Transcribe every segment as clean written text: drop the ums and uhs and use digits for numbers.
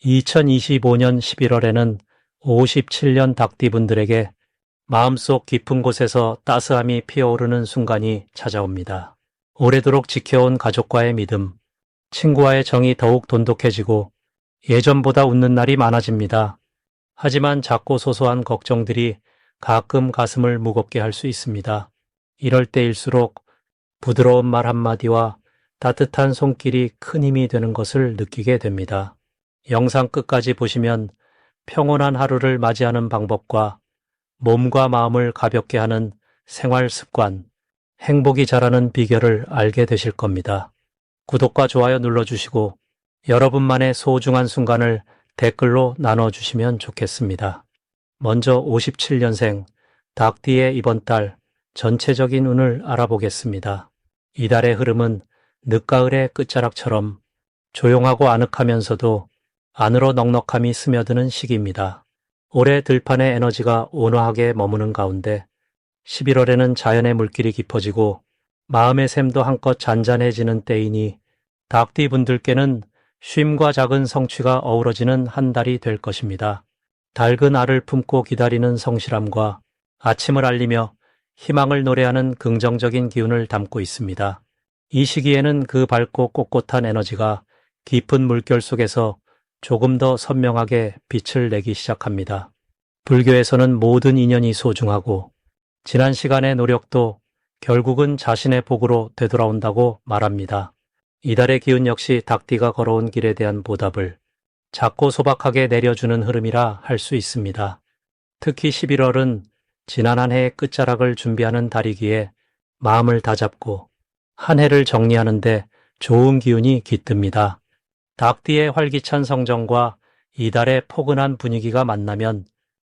2025년 11월에는 57년 닭띠분들에게 마음속 깊은 곳에서 따스함이 피어오르는 순간이 찾아옵니다. 오래도록 지켜온 가족과의 믿음, 친구와의 정이 더욱 돈독해지고 예전보다 웃는 날이 많아집니다. 하지만 작고 소소한 걱정들이 가끔 가슴을 무겁게 할 수 있습니다. 이럴 때일수록 부드러운 말 한마디와 따뜻한 손길이 큰 힘이 되는 것을 느끼게 됩니다. 영상 끝까지 보시면 평온한 하루를 맞이하는 방법과 몸과 마음을 가볍게 하는 생활 습관, 행복이 자라는 비결을 알게 되실 겁니다. 구독과 좋아요 눌러주시고 여러분만의 소중한 순간을 댓글로 나눠주시면 좋겠습니다. 먼저 57년생 닭띠의 이번 달 전체적인 운을 알아보겠습니다. 이달의 흐름은 늦가을의 끝자락처럼 조용하고 아늑하면서도 안으로 넉넉함이 스며드는 시기입니다. 올해 들판의 에너지가 온화하게 머무는 가운데 11월에는 자연의 물길이 깊어지고 마음의 샘도 한껏 잔잔해지는 때이니 닭띠 분들께는 쉼과 작은 성취가 어우러지는 한 달이 될 것입니다. 달근 알을 품고 기다리는 성실함과 아침을 알리며 희망을 노래하는 긍정적인 기운을 담고 있습니다. 이 시기에는 그 밝고 꼿꼿한 에너지가 깊은 물결 속에서 조금 더 선명하게 빛을 내기 시작합니다. 불교에서는 모든 인연이 소중하고 지난 시간의 노력도 결국은 자신의 복으로 되돌아온다고 말합니다. 이달의 기운 역시 닭띠가 걸어온 길에 대한 보답을 작고 소박하게 내려주는 흐름이라 할 수 있습니다. 특히 11월은 지난 한 해의 끝자락을 준비하는 달이기에 마음을 다잡고 한 해를 정리하는데 좋은 기운이 깃듭니다. 닭띠의 활기찬 성정과 이달의 포근한 분위기가 만나면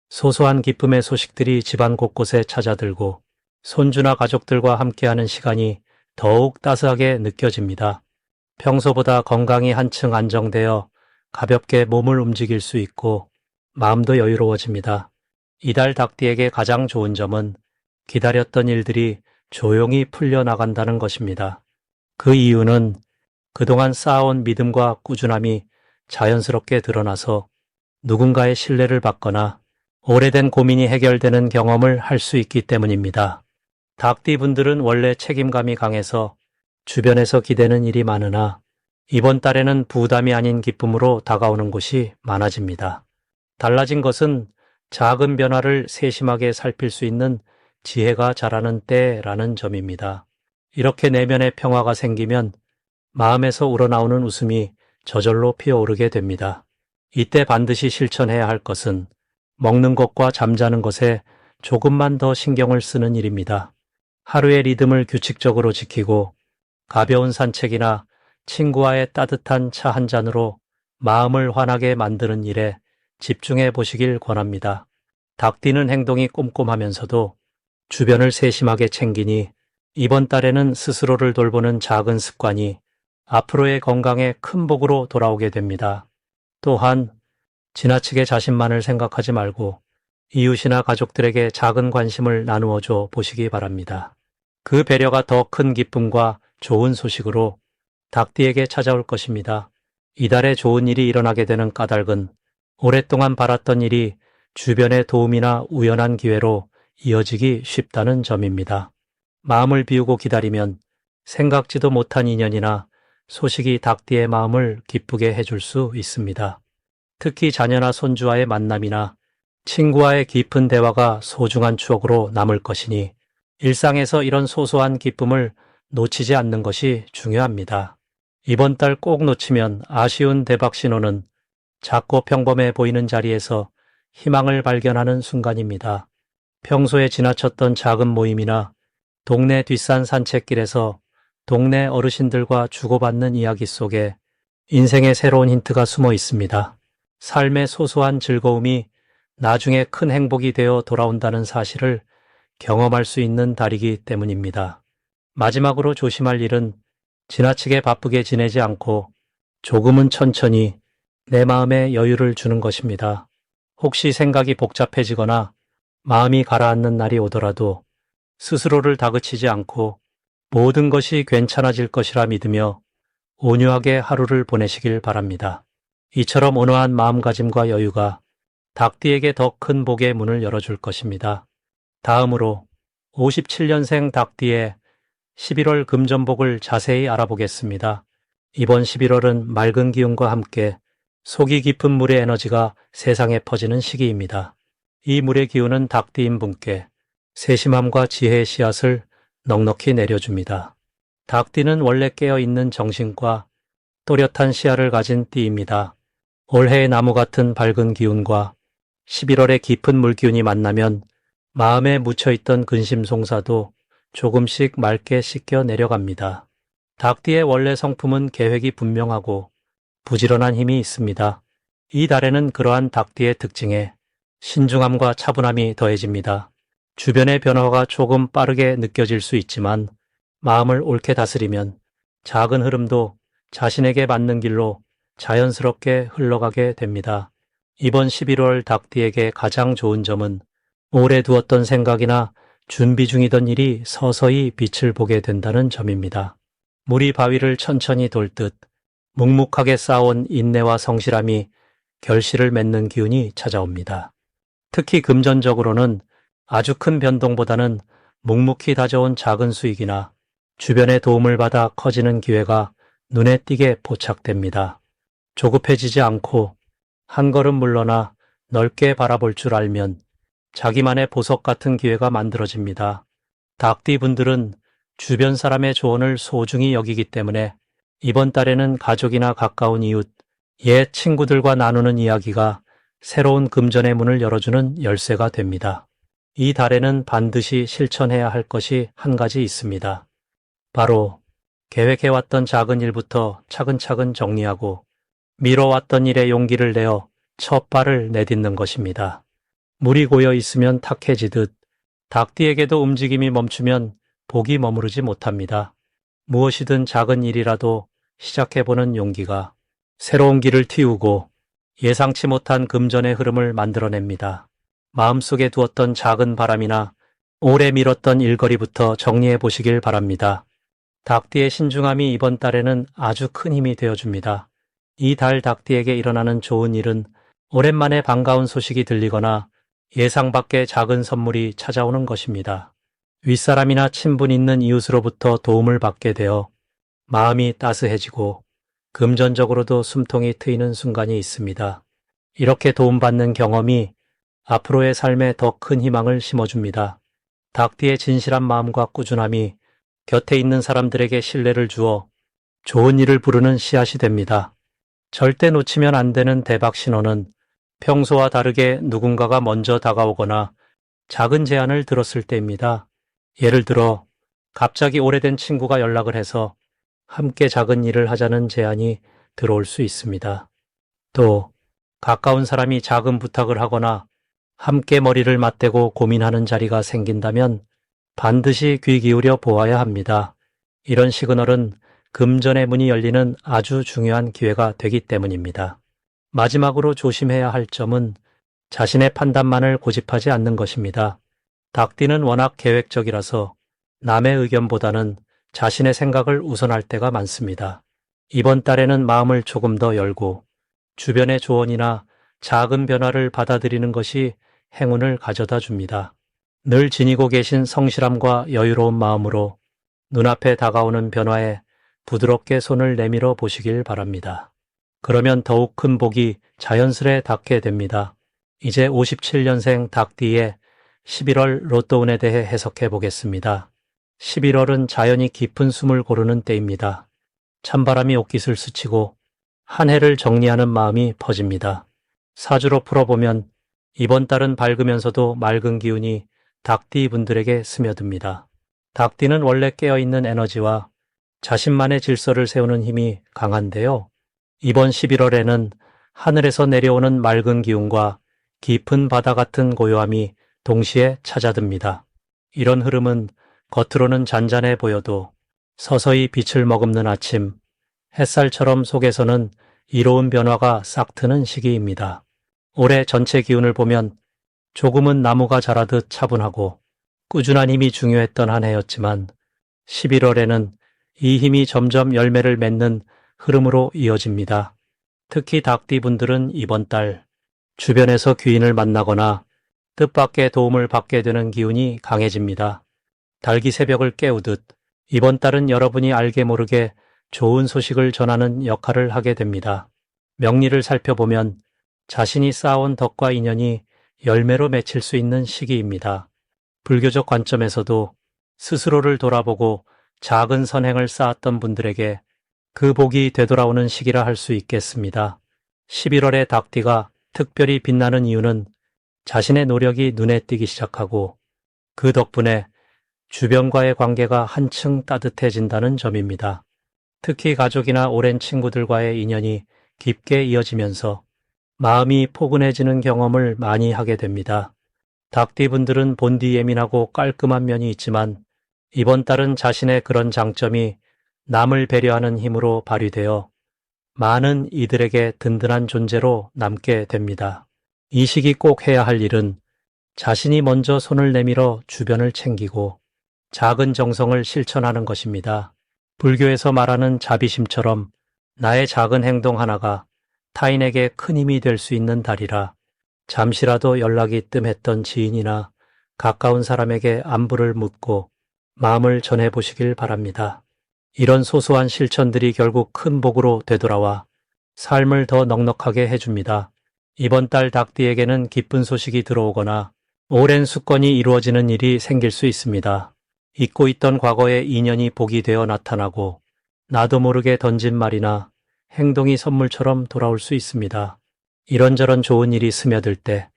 소소한 기쁨의 소식들이 집안 곳곳에 찾아들고 손주나 가족들과 함께하는 시간이 더욱 따스하게 느껴집니다. 평소보다 건강이 한층 안정되어 가볍게 몸을 움직일 수 있고 마음도 여유로워집니다. 이달 닭띠에게 가장 좋은 점은 기다렸던 일들이 조용히 풀려나간다는 것입니다. 그 이유는 그동안 쌓아온 믿음과 꾸준함이 자연스럽게 드러나서 누군가의 신뢰를 받거나 오래된 고민이 해결되는 경험을 할 수 있기 때문입니다. 닭띠 분들은 원래 책임감이 강해서 주변에서 기대는 일이 많으나 이번 달에는 부담이 아닌 기쁨으로 다가오는 곳이 많아집니다. 달라진 것은 작은 변화를 세심하게 살필 수 있는 지혜가 자라는 때라는 점입니다. 이렇게 내면의 평화가 생기면 마음에서 우러나오는 웃음이 저절로 피어오르게 됩니다. 이때 반드시 실천해야 할 것은 먹는 것과 잠자는 것에 조금만 더 신경을 쓰는 일입니다. 하루의 리듬을 규칙적으로 지키고 가벼운 산책이나 친구와의 따뜻한 차 한 잔으로 마음을 환하게 만드는 일에 집중해 보시길 권합니다. 닭띠는 행동이 꼼꼼하면서도 주변을 세심하게 챙기니 이번 달에는 스스로를 돌보는 작은 습관이 앞으로의 건강에 큰 복으로 돌아오게 됩니다. 또한 지나치게 자신만을 생각하지 말고 이웃이나 가족들에게 작은 관심을 나누어줘 보시기 바랍니다. 그 배려가 더 큰 기쁨과 좋은 소식으로 닭띠에게 찾아올 것입니다. 이달에 좋은 일이 일어나게 되는 까닭은 오랫동안 바랐던 일이 주변의 도움이나 우연한 기회로 이어지기 쉽다는 점입니다. 마음을 비우고 기다리면 생각지도 못한 인연이나 소식이 닭띠의 마음을 기쁘게 해줄 수 있습니다. 특히 자녀나 손주와의 만남이나 친구와의 깊은 대화가 소중한 추억으로 남을 것이니 일상에서 이런 소소한 기쁨을 놓치지 않는 것이 중요합니다. 이번 달 꼭 놓치면 아쉬운 대박 신호는 작고 평범해 보이는 자리에서 희망을 발견하는 순간입니다. 평소에 지나쳤던 작은 모임이나 동네 뒷산 산책길에서 동네 어르신들과 주고받는 이야기 속에 인생의 새로운 힌트가 숨어 있습니다. 삶의 소소한 즐거움이 나중에 큰 행복이 되어 돌아온다는 사실을 경험할 수 있는 달이기 때문입니다. 마지막으로 조심할 일은 지나치게 바쁘게 지내지 않고 조금은 천천히 내 마음에 여유를 주는 것입니다. 혹시 생각이 복잡해지거나 마음이 가라앉는 날이 오더라도 스스로를 다그치지 않고 모든 것이 괜찮아질 것이라 믿으며 온유하게 하루를 보내시길 바랍니다. 이처럼 온화한 마음가짐과 여유가 닭띠에게 더 큰 복의 문을 열어줄 것입니다. 다음으로 57년생 닭띠의 11월 금전복을 자세히 알아보겠습니다. 이번 11월은 맑은 기운과 함께 속이 깊은 물의 에너지가 세상에 퍼지는 시기입니다. 이 물의 기운은 닭띠인 분께 세심함과 지혜의 씨앗을 넉넉히 내려줍니다. 닭띠는 원래 깨어있는 정신과 또렷한 시야를 가진 띠입니다. 올해의 나무 같은 밝은 기운과 11월의 깊은 물기운이 만나면 마음에 묻혀있던 근심송사도 조금씩 맑게 씻겨 내려갑니다. 닭띠의 원래 성품은 계획이 분명하고 부지런한 힘이 있습니다. 이 달에는 그러한 닭띠의 특징에 신중함과 차분함이 더해집니다. 주변의 변화가 조금 빠르게 느껴질 수 있지만 마음을 옳게 다스리면 작은 흐름도 자신에게 맞는 길로 자연스럽게 흘러가게 됩니다. 이번 11월 닭띠에게 가장 좋은 점은 오래 두었던 생각이나 준비 중이던 일이 서서히 빛을 보게 된다는 점입니다. 물이 바위를 천천히 돌듯 묵묵하게 쌓아온 인내와 성실함이 결실을 맺는 기운이 찾아옵니다. 특히 금전적으로는 아주 큰 변동보다는 묵묵히 다져온 작은 수익이나 주변의 도움을 받아 커지는 기회가 눈에 띄게 포착됩니다. 조급해지지 않고 한 걸음 물러나 넓게 바라볼 줄 알면 자기만의 보석 같은 기회가 만들어집니다. 닭띠 분들은 주변 사람의 조언을 소중히 여기기 때문에 이번 달에는 가족이나 가까운 이웃, 옛 친구들과 나누는 이야기가 새로운 금전의 문을 열어주는 열쇠가 됩니다. 이 달에는 반드시 실천해야 할 것이 한 가지 있습니다. 바로 계획해왔던 작은 일부터 차근차근 정리하고 미뤄왔던 일에 용기를 내어 첫 발을 내딛는 것입니다. 물이 고여 있으면 탁해지듯 닭띠에게도 움직임이 멈추면 복이 머무르지 못합니다. 무엇이든 작은 일이라도 시작해보는 용기가 새로운 길을 틔우고 예상치 못한 금전의 흐름을 만들어냅니다. 마음속에 두었던 작은 바람이나 오래 미뤘던 일거리부터 정리해 보시길 바랍니다. 닭띠의 신중함이 이번 달에는 아주 큰 힘이 되어줍니다. 이 달 닭띠에게 일어나는 좋은 일은 오랜만에 반가운 소식이 들리거나 예상 밖의 작은 선물이 찾아오는 것입니다. 윗사람이나 친분 있는 이웃으로부터 도움을 받게 되어 마음이 따스해지고 금전적으로도 숨통이 트이는 순간이 있습니다. 이렇게 도움받는 경험이 앞으로의 삶에 더 큰 희망을 심어줍니다. 닭띠의 진실한 마음과 꾸준함이 곁에 있는 사람들에게 신뢰를 주어 좋은 일을 부르는 씨앗이 됩니다. 절대 놓치면 안 되는 대박 신호는 평소와 다르게 누군가가 먼저 다가오거나 작은 제안을 들었을 때입니다. 예를 들어 갑자기 오래된 친구가 연락을 해서 함께 작은 일을 하자는 제안이 들어올 수 있습니다. 또 가까운 사람이 작은 부탁을 하거나 함께 머리를 맞대고 고민하는 자리가 생긴다면 반드시 귀 기울여 보아야 합니다. 이런 시그널은 금전의 문이 열리는 아주 중요한 기회가 되기 때문입니다. 마지막으로 조심해야 할 점은 자신의 판단만을 고집하지 않는 것입니다. 닭띠는 워낙 계획적이라서 남의 의견보다는 자신의 생각을 우선할 때가 많습니다. 이번 달에는 마음을 조금 더 열고 주변의 조언이나 작은 변화를 받아들이는 것이 행운을 가져다 줍니다. 늘 지니고 계신 성실함과 여유로운 마음으로 눈앞에 다가오는 변화에 부드럽게 손을 내밀어 보시길 바랍니다. 그러면 더욱 큰 복이 자연스레 닿게 됩니다. 이제 57년생 닭띠의 11월 로또운에 대해 해석해 보겠습니다. 11월은 자연이 깊은 숨을 고르는 때입니다. 찬바람이 옷깃을 스치고 한 해를 정리하는 마음이 퍼집니다. 사주로 풀어보면 이번 달은 밝으면서도 맑은 기운이 닭띠 분들에게 스며듭니다. 닭띠는 원래 깨어있는 에너지와 자신만의 질서를 세우는 힘이 강한데요. 이번 11월에는 하늘에서 내려오는 맑은 기운과 깊은 바다 같은 고요함이 동시에 찾아듭니다. 이런 흐름은 겉으로는 잔잔해 보여도 서서히 빛을 머금는 아침, 햇살처럼 속에서는 이로운 변화가 싹트는 시기입니다. 올해 전체 기운을 보면 조금은 나무가 자라듯 차분하고 꾸준한 힘이 중요했던 한 해였지만 11월에는 이 힘이 점점 열매를 맺는 흐름으로 이어집니다. 특히 닭띠분들은 이번 달 주변에서 귀인을 만나거나 뜻밖의 도움을 받게 되는 기운이 강해집니다. 달기 새벽을 깨우듯 이번 달은 여러분이 알게 모르게 좋은 소식을 전하는 역할을 하게 됩니다. 명리를 살펴보면 자신이 쌓아온 덕과 인연이 열매로 맺힐 수 있는 시기입니다. 불교적 관점에서도 스스로를 돌아보고 작은 선행을 쌓았던 분들에게 그 복이 되돌아오는 시기라 할 수 있겠습니다. 11월에 닭띠가 특별히 빛나는 이유는 자신의 노력이 눈에 띄기 시작하고 그 덕분에 주변과의 관계가 한층 따뜻해진다는 점입니다. 특히 가족이나 오랜 친구들과의 인연이 깊게 이어지면서 마음이 포근해지는 경험을 많이 하게 됩니다. 닭띠분들은 본디 예민하고 깔끔한 면이 있지만 이번 달은 자신의 그런 장점이 남을 배려하는 힘으로 발휘되어 많은 이들에게 든든한 존재로 남게 됩니다. 이 시기 꼭 해야 할 일은 자신이 먼저 손을 내밀어 주변을 챙기고 작은 정성을 실천하는 것입니다. 불교에서 말하는 자비심처럼 나의 작은 행동 하나가 타인에게 큰 힘이 될 수 있는 달이라 잠시라도 연락이 뜸했던 지인이나 가까운 사람에게 안부를 묻고 마음을 전해보시길 바랍니다. 이런 소소한 실천들이 결국 큰 복으로 되돌아와 삶을 더 넉넉하게 해줍니다. 이번 달 닭띠에게는 기쁜 소식이 들어오거나 오랜 숙건이 이루어지는 일이 생길 수 있습니다. 잊고 있던 과거의 인연이 복이 되어 나타나고 나도 모르게 던진 말이나 행동이 선물처럼 돌아올 수 있습니다. 이런저런 좋은 일이 스며들 때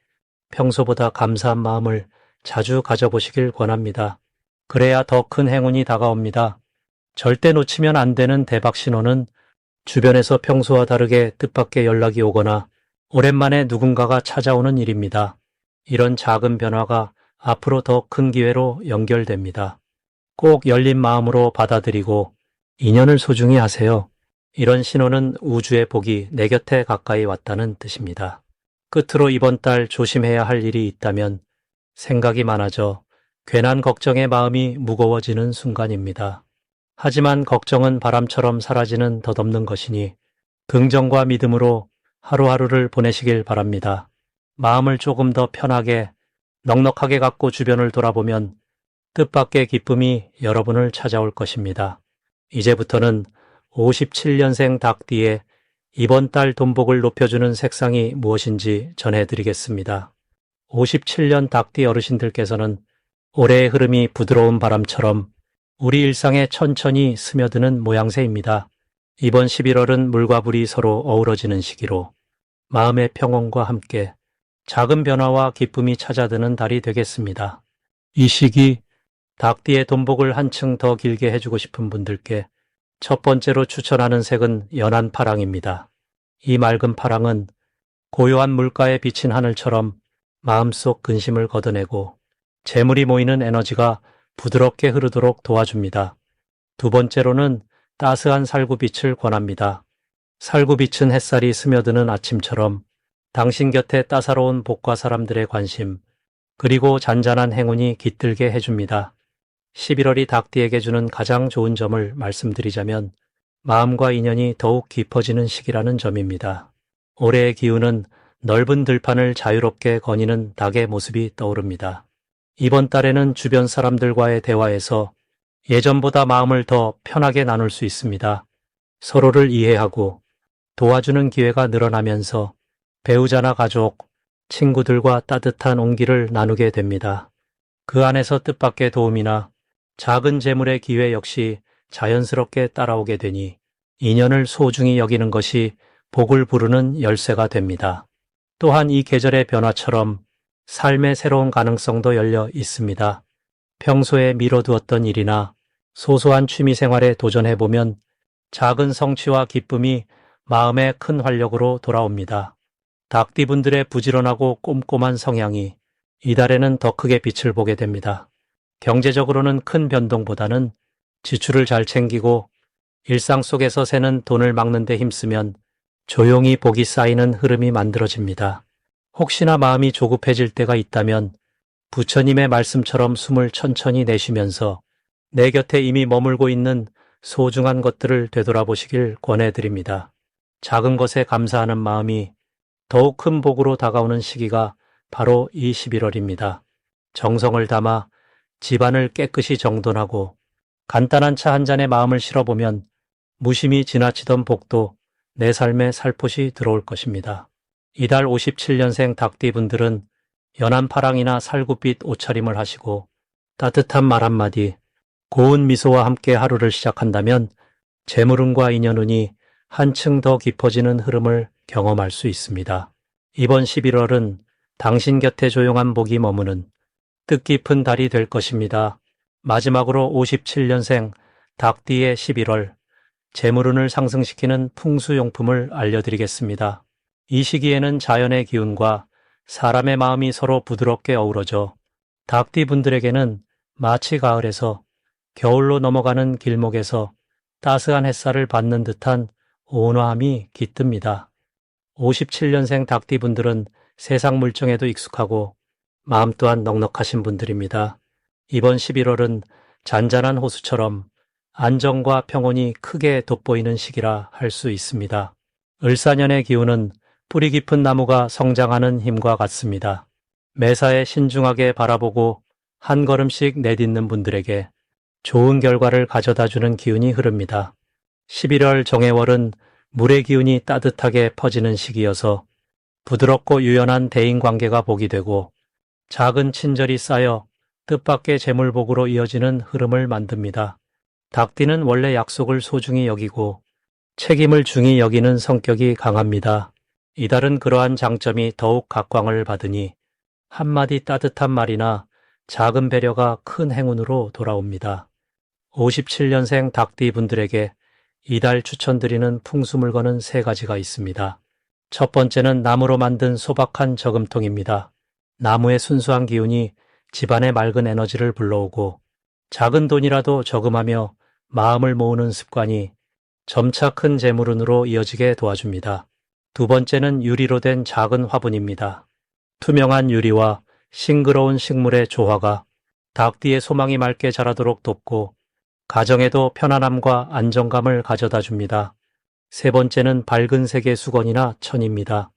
평소보다 감사한 마음을 자주 가져보시길 권합니다. 그래야 더 큰 행운이 다가옵니다. 절대 놓치면 안 되는 대박 신호는 주변에서 평소와 다르게 뜻밖의 연락이 오거나 오랜만에 누군가가 찾아오는 일입니다. 이런 작은 변화가 앞으로 더 큰 기회로 연결됩니다. 꼭 열린 마음으로 받아들이고 인연을 소중히 하세요. 이런 신호는 우주의 복이 내 곁에 가까이 왔다는 뜻입니다. 끝으로 이번 달 조심해야 할 일이 있다면 생각이 많아져 괜한 걱정의 마음이 무거워지는 순간입니다. 하지만 걱정은 바람처럼 사라지는 덧없는 것이니 긍정과 믿음으로 하루하루를 보내시길 바랍니다. 마음을 조금 더 편하게 넉넉하게 갖고 주변을 돌아보면 뜻밖의 기쁨이 여러분을 찾아올 것입니다. 이제부터는 57년생 닭띠의 이번 달 돈복을 높여주는 색상이 무엇인지 전해드리겠습니다. 57년 닭띠 어르신들께서는 올해의 흐름이 부드러운 바람처럼 우리 일상에 천천히 스며드는 모양새입니다. 이번 11월은 물과 불이 서로 어우러지는 시기로 마음의 평온과 함께 작은 변화와 기쁨이 찾아드는 달이 되겠습니다. 이 시기 닭띠의 돈복을 한층 더 길게 해주고 싶은 분들께 첫 번째로 추천하는 색은 연한 파랑입니다. 이 맑은 파랑은 고요한 물가에 비친 하늘처럼 마음속 근심을 걷어내고 재물이 모이는 에너지가 부드럽게 흐르도록 도와줍니다. 두 번째로는 따스한 살구빛을 권합니다. 살구빛은 햇살이 스며드는 아침처럼 당신 곁에 따사로운 복과 사람들의 관심, 그리고 잔잔한 행운이 깃들게 해줍니다. 11월이 닭띠에게 주는 가장 좋은 점을 말씀드리자면 마음과 인연이 더욱 깊어지는 시기라는 점입니다. 올해의 기운은 넓은 들판을 자유롭게 거니는 닭의 모습이 떠오릅니다. 이번 달에는 주변 사람들과의 대화에서 예전보다 마음을 더 편하게 나눌 수 있습니다. 서로를 이해하고 도와주는 기회가 늘어나면서 배우자나 가족, 친구들과 따뜻한 온기를 나누게 됩니다. 그 안에서 뜻밖의 도움이나 작은 재물의 기회 역시 자연스럽게 따라오게 되니 인연을 소중히 여기는 것이 복을 부르는 열쇠가 됩니다. 또한 이 계절의 변화처럼 삶의 새로운 가능성도 열려 있습니다. 평소에 미뤄두었던 일이나 소소한 취미 생활에 도전해보면 작은 성취와 기쁨이 마음의 큰 활력으로 돌아옵니다. 닭띠분들의 부지런하고 꼼꼼한 성향이 이달에는 더 크게 빛을 보게 됩니다. 경제적으로는 큰 변동보다는 지출을 잘 챙기고 일상 속에서 새는 돈을 막는 데 힘쓰면 조용히 복이 쌓이는 흐름이 만들어집니다. 혹시나 마음이 조급해질 때가 있다면 부처님의 말씀처럼 숨을 천천히 내쉬면서 내 곁에 이미 머물고 있는 소중한 것들을 되돌아보시길 권해드립니다. 작은 것에 감사하는 마음이 더욱 큰 복으로 다가오는 시기가 바로 이 11월입니다. 정성을 담아 집안을 깨끗이 정돈하고 간단한 차 한 잔에 마음을 실어보면 무심히 지나치던 복도 내 삶에 살포시 들어올 것입니다. 이달 57년생 닭띠분들은 연한 파랑이나 살구빛 옷차림을 하시고 따뜻한 말 한마디, 고운 미소와 함께 하루를 시작한다면 재물운과 인연운이 한층 더 깊어지는 흐름을 경험할 수 있습니다. 이번 11월은 당신 곁에 조용한 복이 머무는 뜻깊은 달이 될 것입니다. 마지막으로 57년생 닭띠의 11월 재물운을 상승시키는 풍수용품을 알려드리겠습니다. 이 시기에는 자연의 기운과 사람의 마음이 서로 부드럽게 어우러져 닭띠 분들에게는 마치 가을에서 겨울로 넘어가는 길목에서 따스한 햇살을 받는 듯한 온화함이 깃듭니다. 57년생 닭띠 분들은 세상 물정에도 익숙하고 마음 또한 넉넉하신 분들입니다. 이번 11월은 잔잔한 호수처럼 안정과 평온이 크게 돋보이는 시기라 할 수 있습니다. 을사년의 기운은 뿌리 깊은 나무가 성장하는 힘과 같습니다. 매사에 신중하게 바라보고 한 걸음씩 내딛는 분들에게 좋은 결과를 가져다주는 기운이 흐릅니다. 11월 정해월은 물의 기운이 따뜻하게 퍼지는 시기여서 부드럽고 유연한 대인관계가 복이 되고 작은 친절이 쌓여 뜻밖의 재물복으로 이어지는 흐름을 만듭니다. 닭띠는 원래 약속을 소중히 여기고 책임을 중히 여기는 성격이 강합니다. 이달은 그러한 장점이 더욱 각광을 받으니 한마디 따뜻한 말이나 작은 배려가 큰 행운으로 돌아옵니다. 57년생 닭띠 분들에게 이달 추천드리는 풍수물건은 3가지가 있습니다. 첫 번째는 나무로 만든 소박한 저금통입니다. 나무의 순수한 기운이 집안의 맑은 에너지를 불러오고 작은 돈이라도 저금하며 마음을 모으는 습관이 점차 큰 재물운으로 이어지게 도와줍니다. 두 번째는 유리로 된 작은 화분입니다. 투명한 유리와 싱그러운 식물의 조화가 닭띠의 소망이 맑게 자라도록 돕고 가정에도 편안함과 안정감을 가져다 줍니다. 세 번째는 밝은 색의 수건이나 천입니다.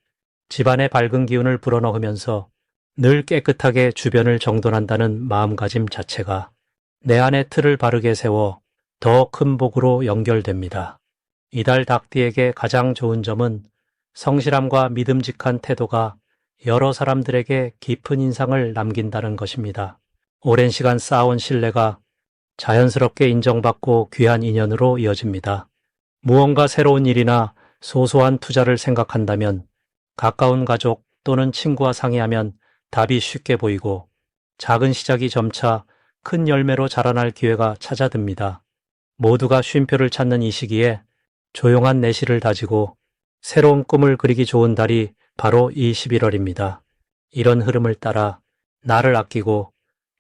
집안의 밝은 기운을 불어넣으면서 늘 깨끗하게 주변을 정돈한다는 마음가짐 자체가 내 안의 틀을 바르게 세워 더 큰 복으로 연결됩니다. 이달 닭띠에게 가장 좋은 점은 성실함과 믿음직한 태도가 여러 사람들에게 깊은 인상을 남긴다는 것입니다. 오랜 시간 쌓아온 신뢰가 자연스럽게 인정받고 귀한 인연으로 이어집니다. 무언가 새로운 일이나 소소한 투자를 생각한다면 가까운 가족 또는 친구와 상의하면 답이 쉽게 보이고 작은 시작이 점차 큰 열매로 자라날 기회가 찾아듭니다. 모두가 쉼표를 찾는 이 시기에 조용한 내실을 다지고 새로운 꿈을 그리기 좋은 달이 바로 이 11월입니다. 이런 흐름을 따라 나를 아끼고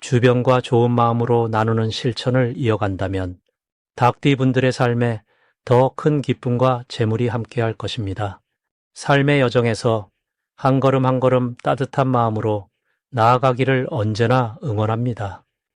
주변과 좋은 마음으로 나누는 실천을 이어간다면 닭띠 분들의 삶에 더 큰 기쁨과 재물이 함께할 것입니다. 삶의 여정에서 한 걸음 한 걸음 따뜻한 마음으로 나아가기를 언제나 응원합니다.